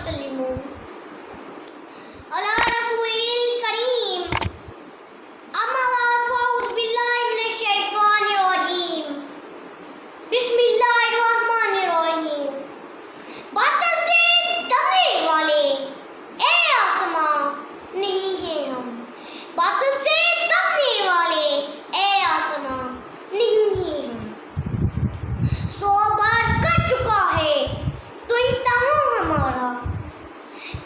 वसल्लिमू अला रसूलिल करीम। अम्मा बाद फ़अऊज़ु बिल्लाहि मिनश शैतानिर रजीम। बिस्मिल्लाहिर रहमानिर रहीम। बादल से दबने वाले ए आसमां नहीं हैं हम। बादल से दबने वाले ए आसमां नहीं हैं हम। 100 बार कर चुका है तो इम्तिहान हमारा।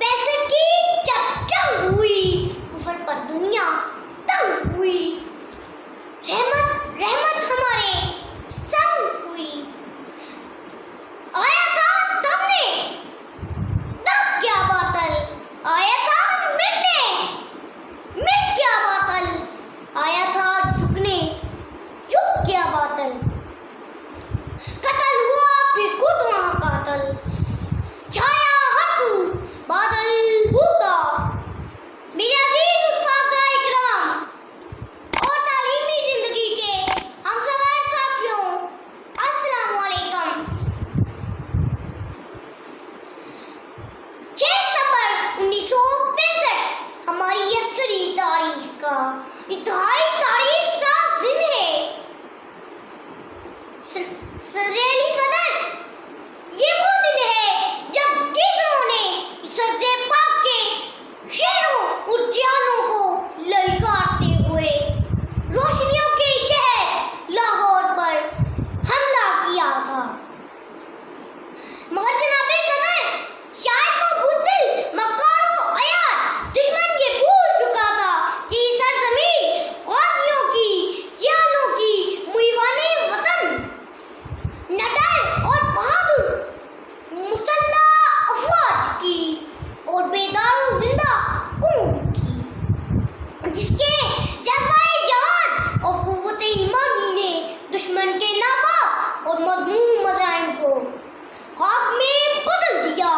पैसे की जब जंग हुई कुफर पर दुनिया तंग हुई। रहमत रहमत हमारे संग हुई। आया था तब ने तब क्या बातल। आया था मिटने मिट क्या बातल। आया था झुकने झुक क्या बातल। कत्ल हुआ फिर खुद वहाँ कातल। छाया हर्षू बादल भूखा। मेरे अजीज उस्ताद इकराम और तालीमी जिंदगी के हमसफर साथियों, अस्सलाम वालेकुम। 6 सितंबर 1965 हमारी अस्करी तारीख का इंतहाई तारीख साफ दिन है। सरेली कदर ये वो दिन है जब गिद्धों ने सब्ज़े पाक के शहरों और जानों को ललकारते हुए रोशनियों के शहर लाहौर पर हमला किया था। मगर जनाबे कदर शायद वो बुज़दिल मक्कारों अयार दुश्मन ये भूल चुका था कि सरजमीन गाजियों की जियालों की मुईवाने वतन नडर और बहादुर मुसल्लह अफवाज की और बेदार जिंदा कौम की, जिसके जज्बाए जहाद और कुव्वत ईमानी ने दुश्मन के नापाक और मज़मूम मज़ाहिम को खाक में बदल दिया।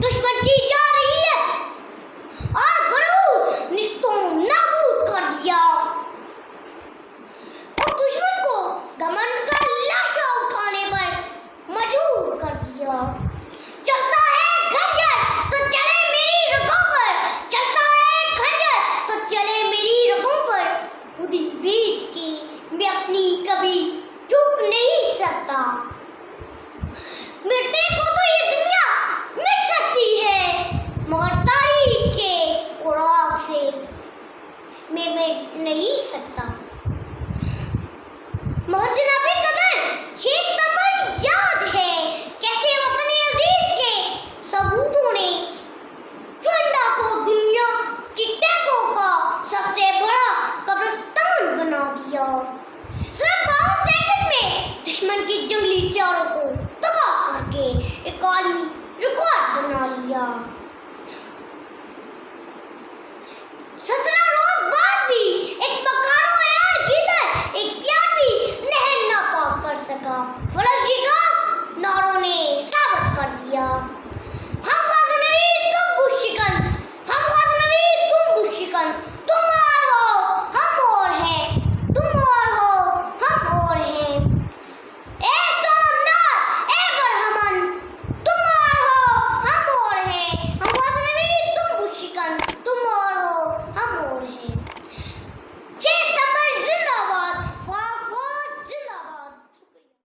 दुश्मन की जारहियत और गरूर निस्तों नाबूद कर दिया और दुश्मन को घमंड का लाशा उठाने पर मजबूर कर दिया।